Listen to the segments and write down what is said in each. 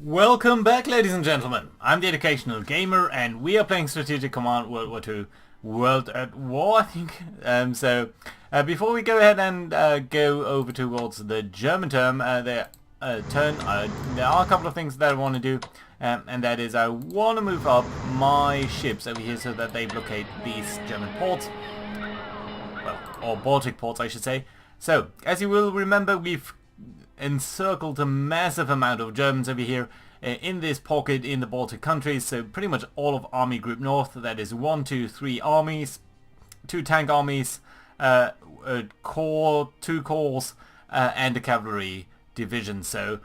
Welcome back, ladies and gentlemen. I'm the Educational Gamer, and we are playing Strategic Command WWII World at War, I think. Before we go ahead and go over towards the German term, there are a couple of things that I want to do, and that is I want to move up my ships over here so that they blockade these German ports, well, or Baltic ports, I should say. So, as you will remember, we've encircled a massive amount of Germans over here in this pocket in the Baltic countries, so pretty much all of Army Group North, that is 1, 2, 3 armies, 2 tank armies, a corps, 2 corps, and a cavalry division, so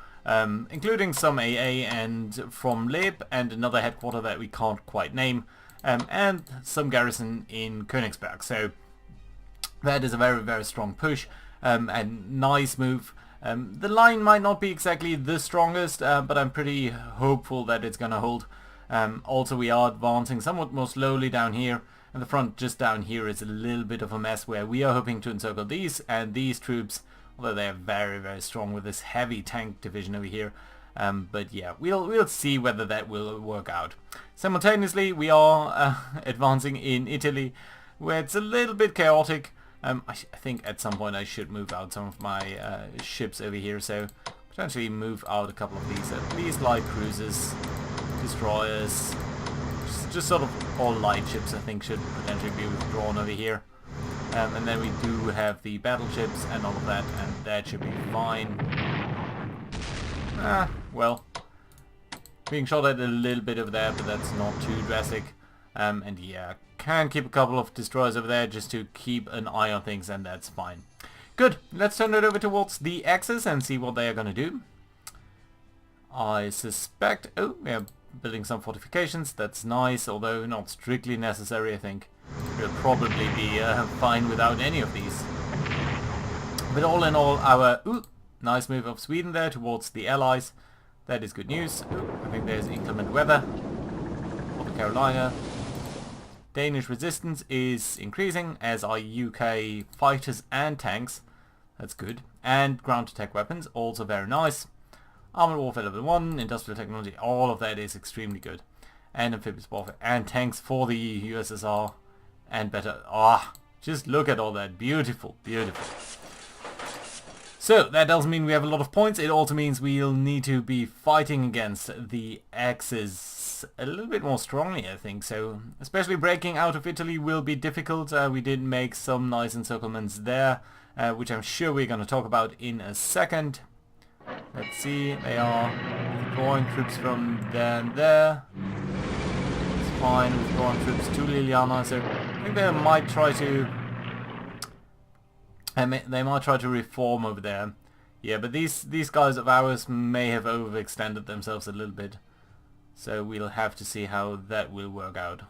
including some AA and from Lib and another headquarter that we can't quite name, and some garrison in Königsberg. So that is a very, very strong push, and nice move. The line might not be exactly the strongest, but I'm pretty hopeful that it's gonna hold. Also, we are advancing somewhat more slowly down here, and the front just down here is a little bit of a mess where we are hoping to encircle these and these troops, although they are very, very strong with this heavy tank division over here. But yeah, we'll see whether that will work out. Simultaneously, we are advancing in Italy, where it's a little bit chaotic. I think at some point I should move out some of my ships over here, so potentially move out a couple of these, at least light cruisers, destroyers, just sort of all light ships I think should potentially be withdrawn over here. And then we do have the battleships and all of that, and that should be fine. Well, being shot at a little bit over there, but that's not too drastic. And yeah, can keep a couple of destroyers over there just to keep an eye on things, and that's fine. Good, let's turn it over towards the Axis and see what they are going to do. I suspect... oh, yeah, building some fortifications, that's nice, although not strictly necessary, I think. We'll probably be fine without any of these. But all in all, our... ooh, nice move of Sweden there towards the Allies. That is good news. Ooh, I think there's inclement weather for the Carolina. Danish resistance is increasing, as are UK fighters and tanks. That's good. And ground attack weapons, also very nice. Armored warfare level 1, industrial technology, all of that is extremely good. And amphibious warfare, and tanks for the USSR, and better. Just look at all that. Beautiful, beautiful. So, that doesn't mean we have a lot of points, it also means we'll need to be fighting against the Axis a little bit more strongly, I think. So, especially breaking out of Italy will be difficult. We did make some nice encirclements there, which I'm sure we're going to talk about in a second. Let's see, they are withdrawing troops from there and there. It's fine, withdrawing troops to Liliana, so I think they might try to... they might try to reform over there. Yeah, but these guys of ours may have overextended themselves a little bit. So we'll have to see how that will work out.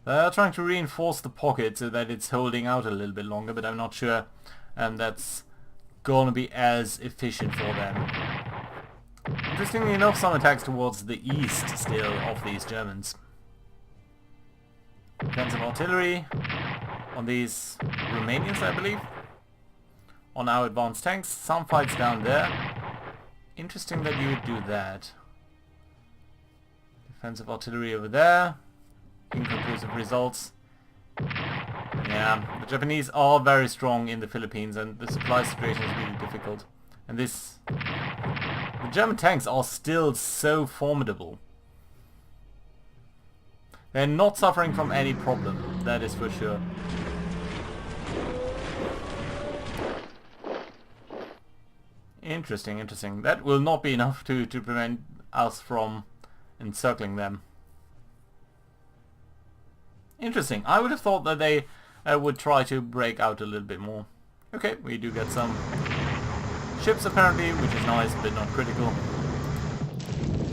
They are trying to reinforce the pocket so that it's holding out a little bit longer, but I'm not sure that's gonna be as efficient for them. Interestingly enough, some attacks towards the east still of these Germans. Defensive artillery on these Romanians, I believe. On our advanced tanks, some fights down there. Interesting that you would do that. Defensive artillery over there. Inconclusive results. Yeah, the Japanese are very strong in the Philippines, and the supply situation is really difficult. And the German tanks are still so formidable. They're not suffering from any problem, that is for sure. Interesting, interesting. That will not be enough to prevent us from encircling them. Interesting. I would have thought that they would try to break out a little bit more. Okay, we do get some ships apparently, which is nice, but not critical.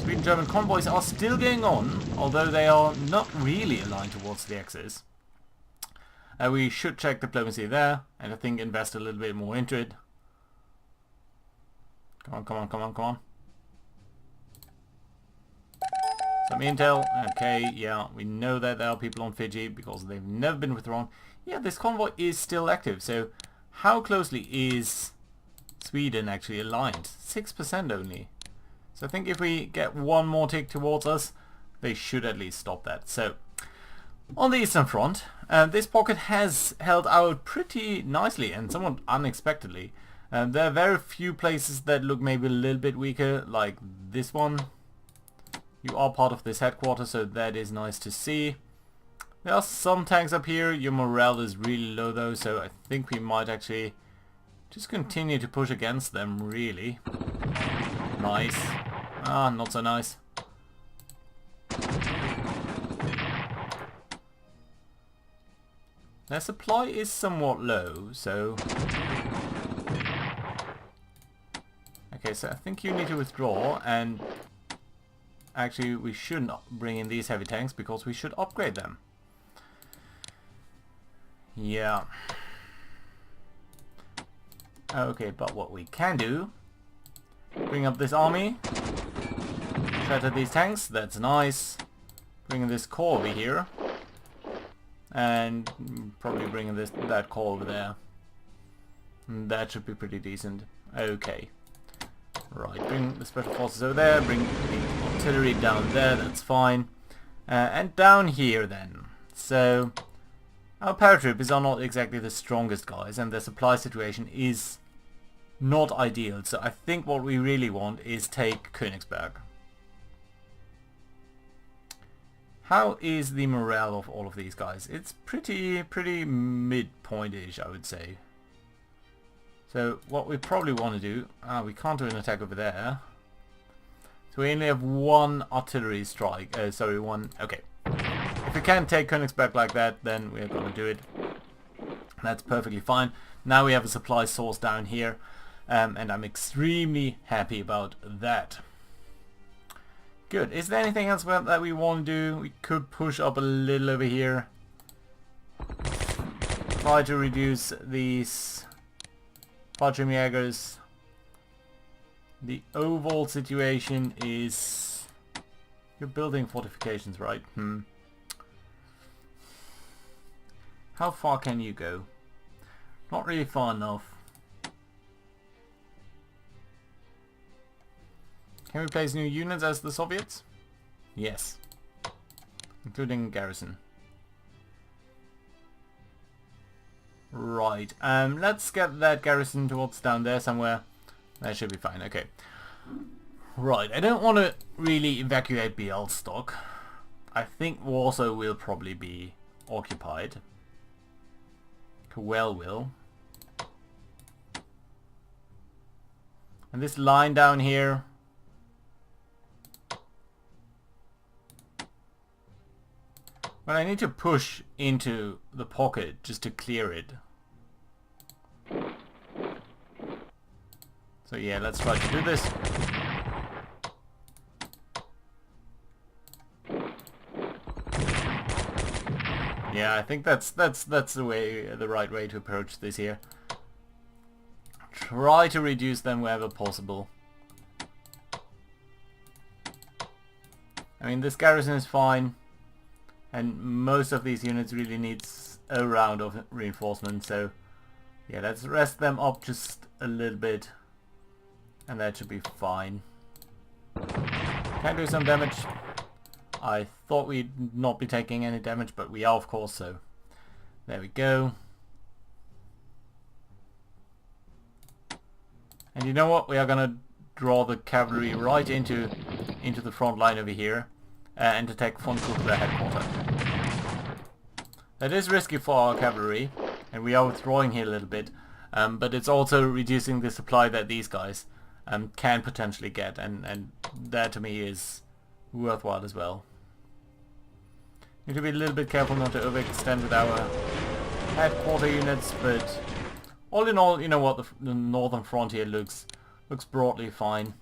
Sweden-German convoys are still going on, although they are not really aligned towards the Axis. We should check diplomacy there, and I think invest a little bit more into it. Come on, come on, come on, come on. Some intel. Okay, yeah, we know that there are people on Fiji because they've never been withdrawn. Yeah, this convoy is still active, so how closely is Sweden actually aligned? 6% only. So I think if we get one more tick towards us, they should at least stop that. So on the eastern front, this pocket has held out pretty nicely and somewhat unexpectedly. There are very few places that look maybe a little bit weaker, like this one. You are part of this headquarters, so that is nice to see. There are some tanks up here. Your morale is really low though, so I think we might actually just continue to push against them, really. Nice. Ah, not so nice. Their supply is somewhat low, so... Okay, so I think you need to withdraw, and... Actually, we shouldn't bring in these heavy tanks, because we should upgrade them. Yeah. Okay, but what we can do... Bring up this army. Shatter these tanks, that's nice. Bring in this core over here. And probably bring in that core over there. That should be pretty decent. Okay. Right, bring the special forces over there, bring the artillery down there, that's fine. And down here then. So, our paratroopers are not exactly the strongest guys, and their supply situation is not ideal. So I think what we really want is take Königsberg. How is the morale of all of these guys? It's pretty midpoint-ish, I would say. So what we probably want to do... we can't do an attack over there. So we only have one artillery strike. Sorry, one... Okay. If we can take Königsberg like that, then we're going to do it. That's perfectly fine. Now we have a supply source down here. And I'm extremely happy about that. Good. Is there anything else that we want to do? We could push up a little over here. Try to reduce these Fallschirmjägers. The overall situation is... You're building fortifications, right? How far can you go? Not really far enough. Can we place new units as the Soviets? Yes. Including garrison. Right. Let's get that garrison towards down there somewhere. That should be fine. Okay. Right. I don't want to really evacuate Bialystok. I think Warsaw will probably be occupied. Well will. And this line down here... Well, I need to push into the pocket just to clear it. So yeah, let's try to do this. Yeah, I think that's the right way to approach this here. Try to reduce them wherever possible. I mean, this garrison is fine. And most of these units really needs a round of reinforcement, so yeah, let's rest them up just a little bit and that should be fine. Can do some damage. I thought we'd not be taking any damage, but we are of course, so there we go. And you know what, we are gonna draw the cavalry right into the front line over here. And attack von Kuchler headquarters. That is risky for our cavalry, and we are withdrawing here a little bit, but it's also reducing the supply that these guys can potentially get, and that to me is worthwhile as well. Need to be a little bit careful not to overextend with our headquarter units, but all in all, you know what, the northern frontier looks broadly fine.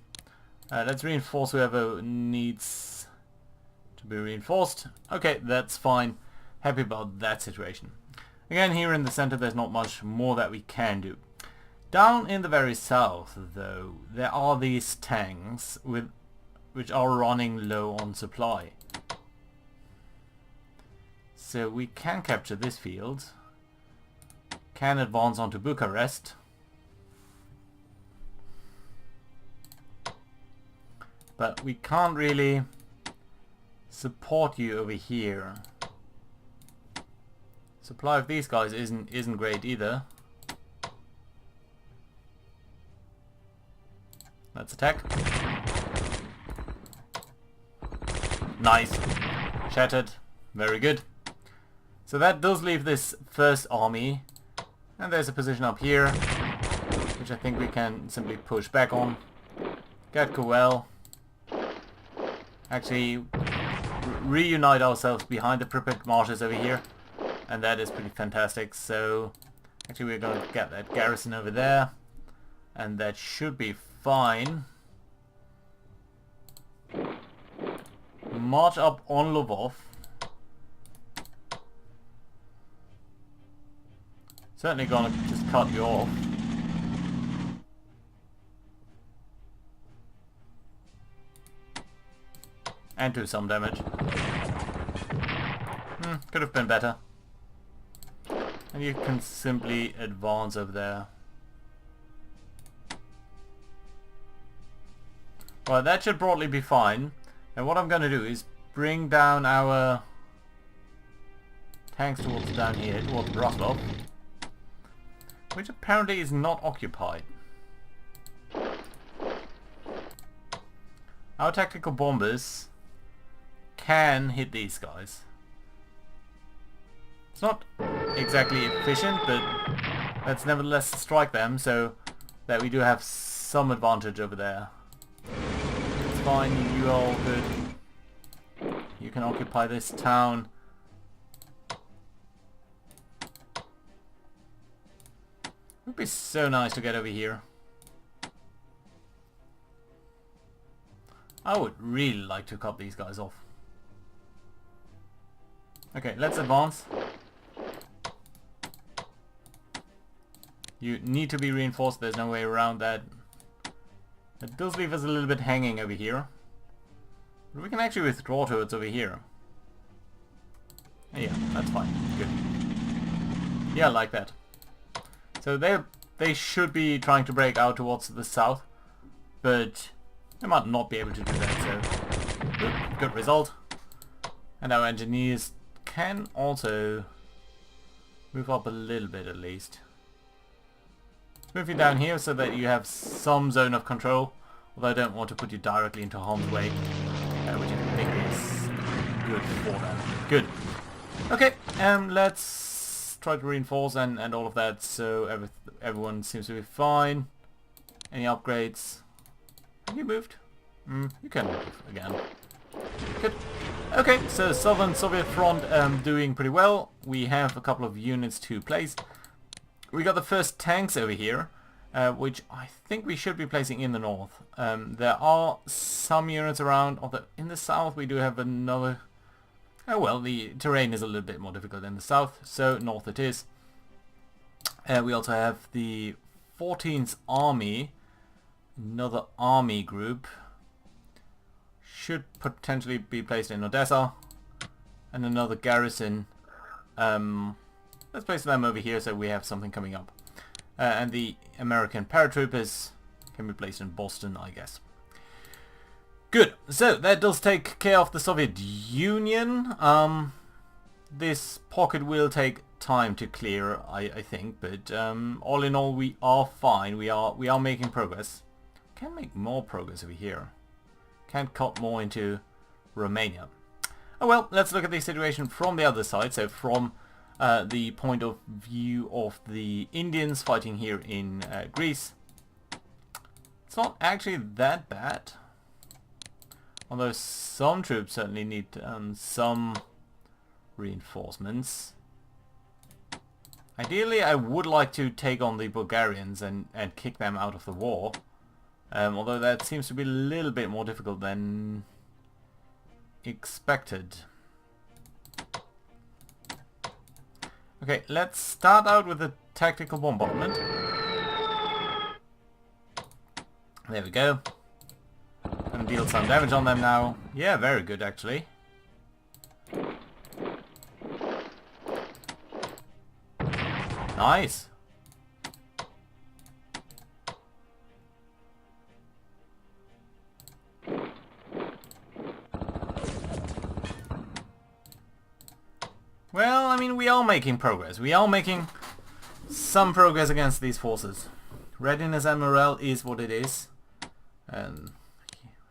Let's reinforce whoever needs to be reinforced. Okay, that's fine. Happy about that situation. Again, here in the center there's not much more that we can do. Down in the very south though, there are these tanks which are running low on supply. So we can capture this field. Can advance onto Bucharest. But we can't really support you over here. Supply of these guys isn't great either. Let's attack. Nice. Shattered. Very good. So that does leave this first army. And there's a position up here, which I think we can simply push back on. Get Coel. Actually, reunite ourselves behind the Pripyat marshes over here. And that is pretty fantastic. So, actually we're going to get that garrison over there. And that should be fine. March up on Lvov. Certainly gonna just cut you off. And do some damage. Could have been better. And you can simply advance over there. Right, that should broadly be fine. And what I'm going to do is bring down our tanks towards down here, towards Brusilov, which apparently is not occupied. Our tactical bombers can hit these guys. It's not exactly efficient, but let's nevertheless strike them so that we do have some advantage over there. It's fine, you are all good. You can occupy this town. It would be so nice to get over here. I would really like to cut these guys off. Okay, let's advance. You need to be reinforced, there's no way around that. It does leave us a little bit hanging over here. But we can actually withdraw towards over here. Yeah, that's fine. Good. Yeah, like that. So they should be trying to break out towards the south. But they might not be able to do that, so good result. And our engineers can also move up a little bit at least. Move you down here so that you have some zone of control, although I don't want to put you directly into harm's way, which I think is good for them. Good. Okay, let's try to reinforce and all of that, so everyone seems to be fine. Any upgrades? Have you moved? You can move again. Good. Okay, so Southern Soviet Front doing pretty well. We have a couple of units to place. We got the first tanks over here, which I think we should be placing in the north. There are some units around. Although in the south we do have another... Oh well, the terrain is a little bit more difficult in the south, so north it is. We also have the 14th Army, another army group. Should potentially be placed in Odessa, and another garrison. Let's place them over here so we have something coming up. And the American paratroopers can be placed in Boston, I guess. Good. So that does take care of the Soviet Union. This pocket will take time to clear, I think, but all in all we are fine. We are making progress. Can make more progress over here. Can't cut more into Romania. Oh well, let's look at the situation from the other side. So from the point of view of the Indians fighting here in Greece. It's not actually that bad. Although some troops certainly need some reinforcements. Ideally I would like to take on the Bulgarians and kick them out of the war. Although that seems to be a little bit more difficult than expected. Okay, let's start out with a tactical bombardment. There we go. And deal some damage on them now. Yeah, very good actually. Nice. Well, I mean, we are making progress. We are making some progress against these forces. Readiness and morale is what it is. And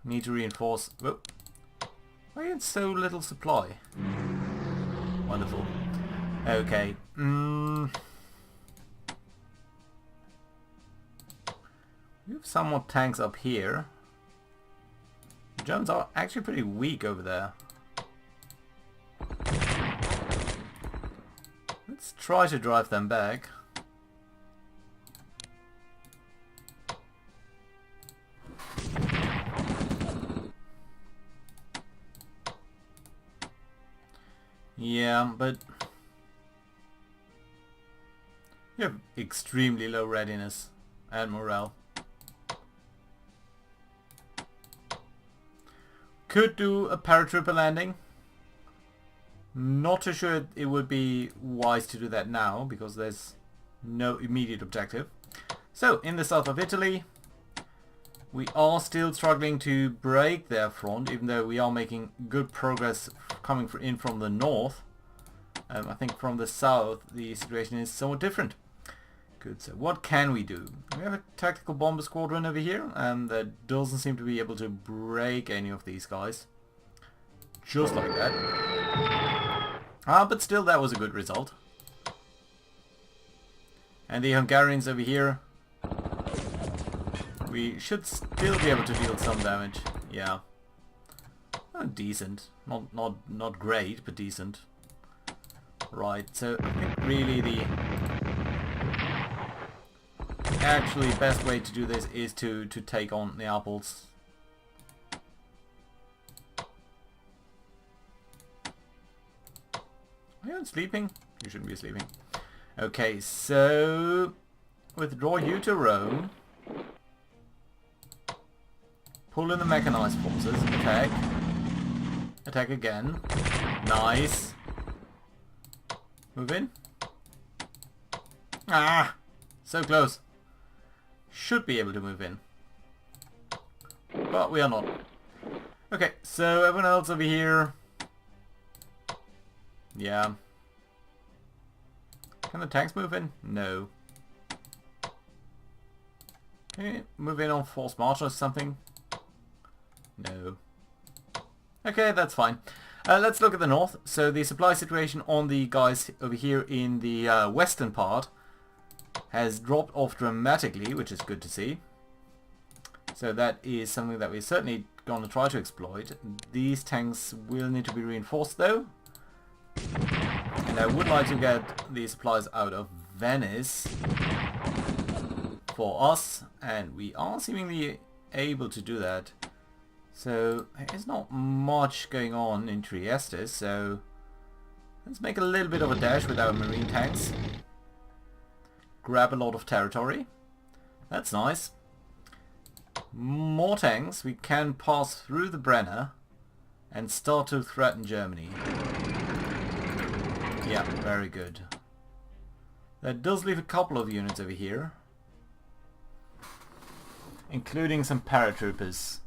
need to reinforce... Whoa. Why is so little supply? Wonderful. Okay. We have some more tanks up here. The Germans are actually pretty weak over there. Let's try to drive them back. Yeah, but you have extremely low readiness and morale. Could do a paratrooper landing. Not too sure it would be wise to do that now because there's no immediate objective. So, in the south of Italy, we are still struggling to break their front, even though we are making good progress coming in from the north. I think from the south the situation is somewhat different. Good, so what can we do? We have a tactical bomber squadron over here that doesn't seem to be able to break any of these guys. Just like that. But still that was a good result. And the Hungarians over here, we should still be able to deal some damage. Yeah. Decent. Not great, but decent. Right, so I think really the actually best way to do this is to take on the apples. Are you sleeping? You shouldn't be sleeping. Okay, so withdraw you to Rome. Pull in the mechanized forces. Attack. Attack again. Nice. Move in. Ah! So close. Should be able to move in. But we are not. Okay, so everyone else over here. Yeah. Can the tanks move in? No. Can you move in on force march or something? No. Okay, that's fine. Let's look at the north. So the supply situation on the guys over here in the western part has dropped off dramatically, which is good to see. So that is something that we're certainly going to try to exploit. These tanks will need to be reinforced though. And I would like to get the supplies out of Venice for us, and we are seemingly able to do that. So there's not much going on in Trieste, so let's make a little bit of a dash with our marine tanks. Grab a lot of territory. That's nice. More tanks. We can pass through the Brenner and start to threaten Germany. Yeah, very good. That does leave a couple of units over here, including some paratroopers.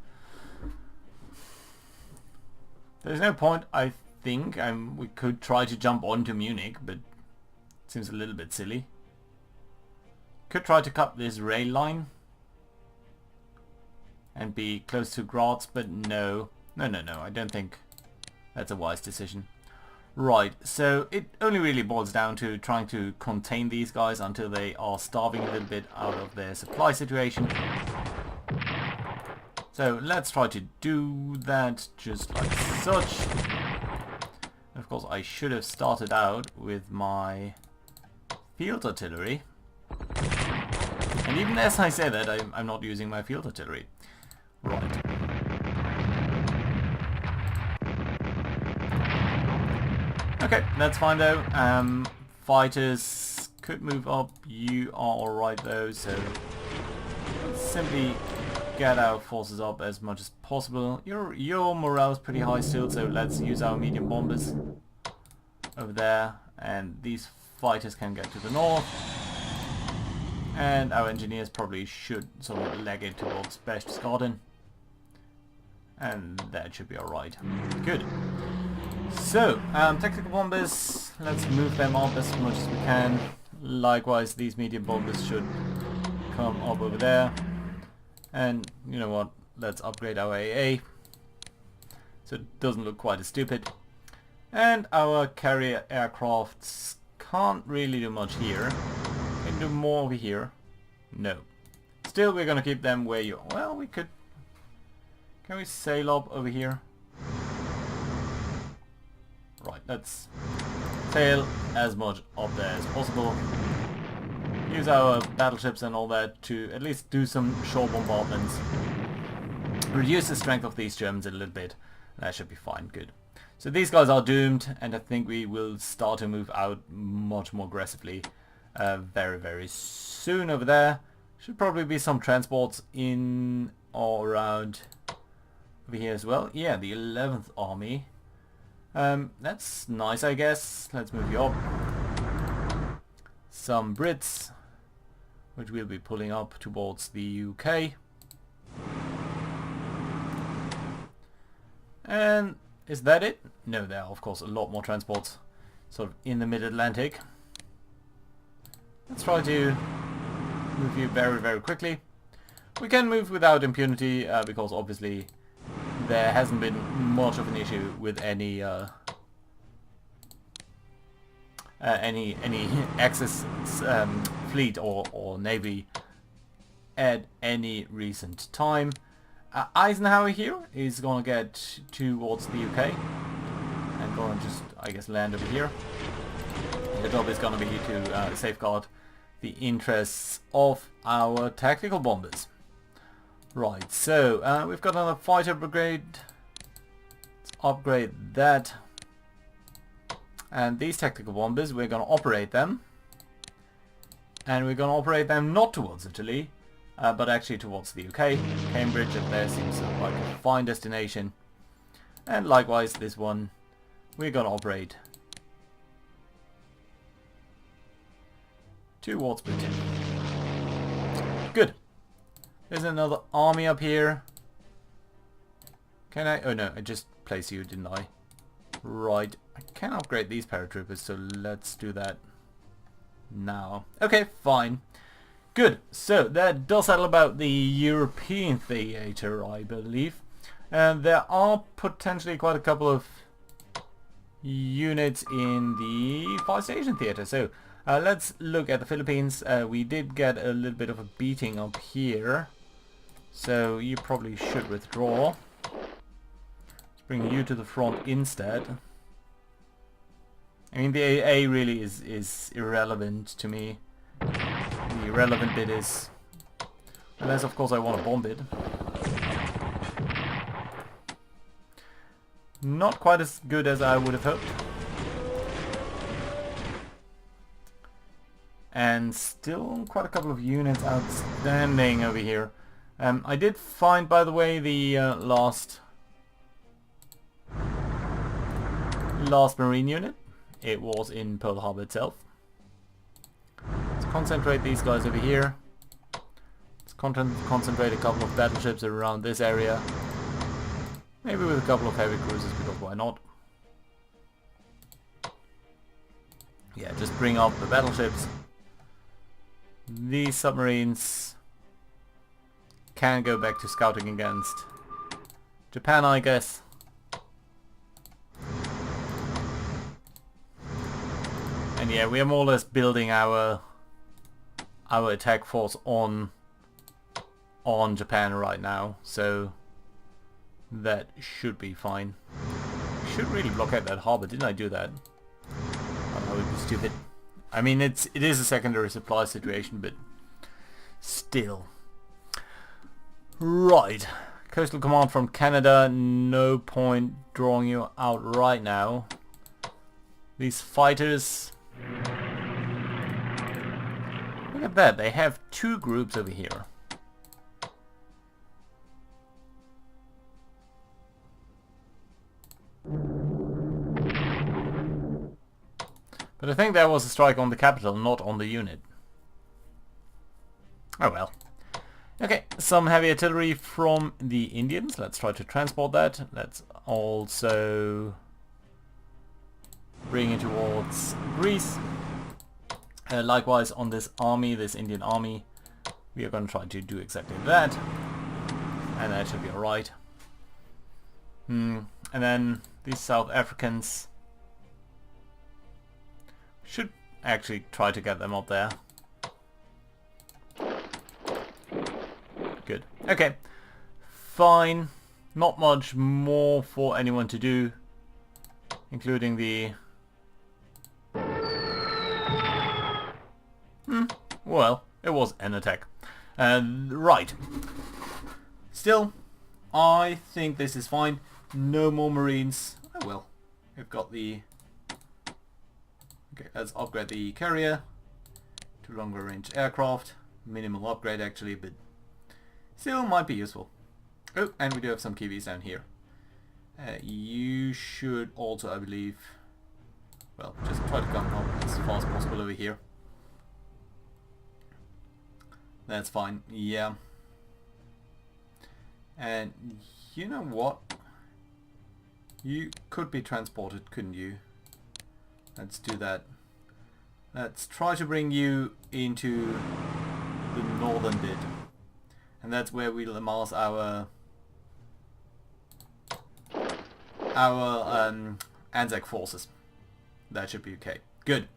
There's no point, I think. We could try to jump onto Munich, but it seems a little bit silly. Could try to cut this rail line and be close to Graz, but no. No, I don't think that's a wise decision. Right, so it only really boils down to trying to contain these guys until they are starving a little bit out of their supply situation. So let's try to do that just like such. Of course I should have started out with my field artillery. And even as I say that, I'm not using my field artillery. Right. Okay, that's fine though. Fighters could move up. You are alright though, so simply get our forces up as much as possible. Your morale is pretty high still, so let's use our medium bombers over there, and these fighters can get to the north, and our engineers probably should sort of leg it towards Berchtesgaden, and that should be alright. Good. So, tactical bombers, let's move them up as much as we can. Likewise, these medium bombers should come up over there. And you know what, let's upgrade our AA so it doesn't look quite as stupid. And our carrier aircrafts can't really do much here. Can do more over here. No. Still, we're gonna keep them where you... Well, we could... Can we sail up over here? Right, let's sail as much up there as possible. Use our battleships and all that to at least do some shore bombardments. Reduce the strength of these Germans a little bit. That should be fine, good. So these guys are doomed, and I think we will start to move out much more aggressively very, very soon over there. Should probably be some transports in or around over here as well. Yeah, the 11th Army. That's nice, I guess. Let's move you up. Some Brits, which we'll be pulling up towards the UK. And is that it? No, there are of course a lot more transports sort of in the mid-Atlantic. Let's try to move you very, very quickly. We can move without impunity because obviously there hasn't been much of an issue with any Axis fleet or navy at any recent time. Eisenhower here is gonna get towards the UK and gonna just, I guess, land over here. The job is gonna be to safeguard the interests of our tactical bombers. Right, so we've got another fighter brigade. Let's upgrade that. And these tactical bombers, we're going to operate them. And we're going to operate them not towards Italy, but actually towards the UK. Cambridge up there seems like a fine destination. And likewise, this one, we're going to operate towards Britain. Good. There's another army up here. Can I? Oh no, I just placed you, didn't I? Right. I can upgrade these paratroopers, so let's do that now. Okay, fine. Good. So that does settle about the European theatre, I believe. And there are potentially quite a couple of units in the Far East Asian theatre. So let's look at the Philippines. We did get a little bit of a beating up here. So you probably should withdraw. Let's bring you to the front instead. I mean, the AA really is irrelevant to me. The irrelevant bit is... Unless, of course, I want to bomb it. Not quite as good as I would have hoped. And still quite a couple of units outstanding over here. I did find, by the way, the last Marine unit. It was in Pearl Harbor itself. Let's concentrate these guys over here. Let's concentrate a couple of battleships around this area. Maybe with a couple of heavy cruisers, because why not? Yeah, just bring up the battleships. These submarines can go back to scouting against Japan, I guess. And yeah, we are more or less building our attack force on Japan right now, so that should be fine. Should really block out that harbor. Didn't I do that? Oh, that would be stupid. I mean, it is a secondary supply situation, but still. Right. Coastal Command from Canada. No point drawing you out right now. These fighters. Look at that. They have two groups over here. But I think that was a strike on the capital, not on the unit. Oh well. Okay, some heavy artillery from the Indians. Let's try to transport that. Let's also bringing towards Greece. Likewise on this army, this Indian army, we are going to try to do exactly that. And that should be alright. And then these South Africans, should actually try to get them up there. Good. Okay. Fine. Not much more for anyone to do, including the... Well, it was an attack. Right. Still, I think this is fine. No more Marines. Oh well. We've got the... Okay, let's upgrade the carrier to longer range aircraft. Minimal upgrade actually, but still might be useful. Oh, and we do have some Kiwis down here. You should also, I believe... Well, just try to come up as far as possible over here. That's fine, yeah. And you know what? You could be transported, couldn't you? Let's do that. Let's try to bring you into the northern bit. And that's where we'll amass our Anzac forces. That should be okay. Good.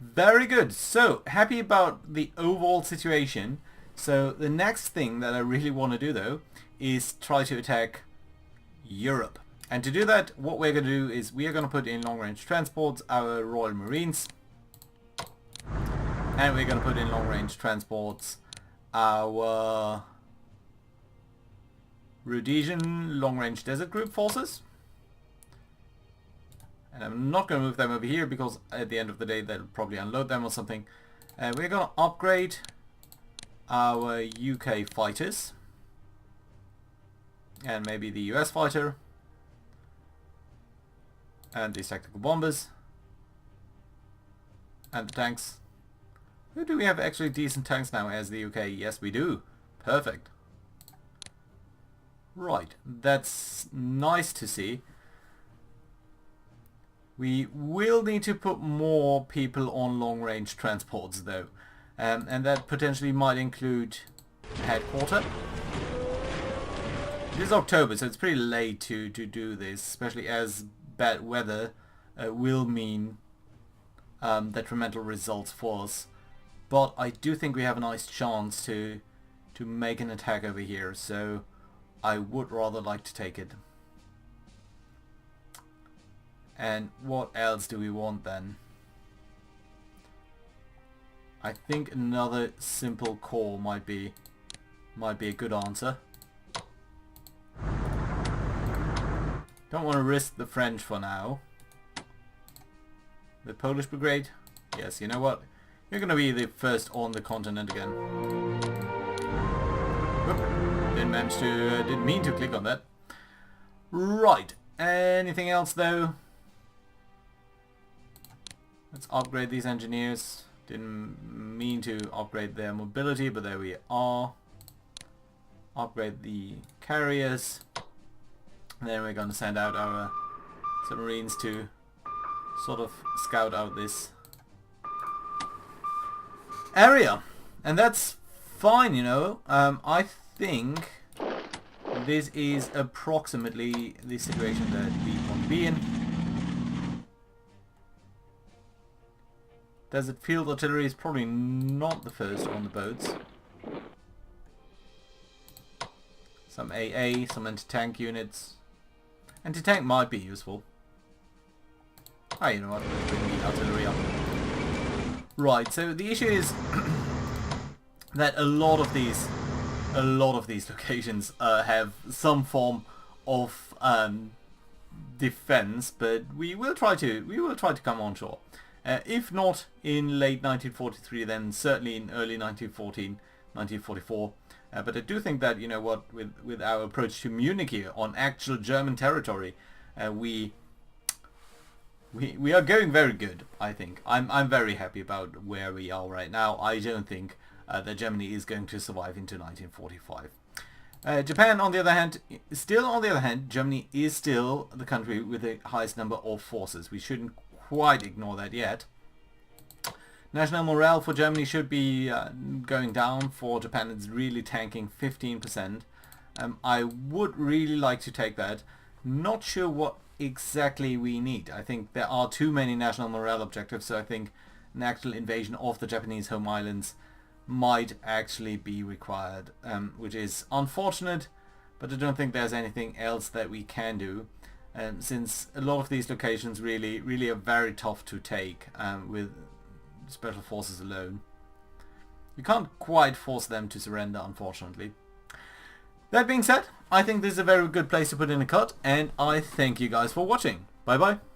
Very good. So, happy about the overall situation. So, the next thing that I really want to do though is try to attack Europe. And to do that, what we're going to do is we are going to put in long-range transports our Royal Marines. And we're going to put in long-range transports our Rhodesian long-range desert group forces. And I'm not going to move them over here because at the end of the day they'll probably unload them or something. We're going to upgrade our UK fighters. And maybe the US fighter. And these tactical bombers. And the tanks. Who do we have actually decent tanks now as the UK? Yes, we do. Perfect. Right, that's nice to see. We will need to put more people on long-range transports though. And that potentially might include headquarters. It is October, so it's pretty late to do this, especially as bad weather will mean detrimental results for us. But I do think we have a nice chance to make an attack over here, so I would rather like to take it. And what else do we want then? I think another simple core might be a good answer. Don't want to risk the French for now. The Polish brigade? Yes, you know what? You're gonna be the first on the continent again. Whoop. Didn't mean to click on that. Right. Anything else though? Let's upgrade these engineers. Didn't mean to upgrade their mobility, but there we are. Upgrade the carriers. And then we're going to send out our submarines to sort of scout out this area. And that's fine, you know. I think this is approximately the situation that we want to be in. Desert field artillery is probably not the first on the boats. Some AA, some anti-tank units. Anti-tank might be useful. Ah, you know what? Let's bring the artillery up. Right, so the issue is that a lot of these locations have some form of defense, but we will try to come on shore. If not in late 1943, then certainly in early 1914, 1944. But I do think that, you know what, with our approach to Munich here on actual German territory, we are going very good. I think I'm very happy about where we are right now. I don't think that Germany is going to survive into 1945. Japan, on the other hand, Germany is still the country with the highest number of forces. We shouldn't quite ignore that yet. National morale for Germany should be going down. For Japan it's really tanking 15%. I would really like to take that. Not sure what exactly we need. I think there are too many national morale objectives, so I think an actual invasion of the Japanese home islands might actually be required, which is unfortunate, but I don't think there's anything else that we can do, since a lot of these locations really are very tough to take with special forces alone. You can't quite force them to surrender, unfortunately. That being said, I think this is a very good place to put in a cut, and I thank you guys for watching. Bye bye.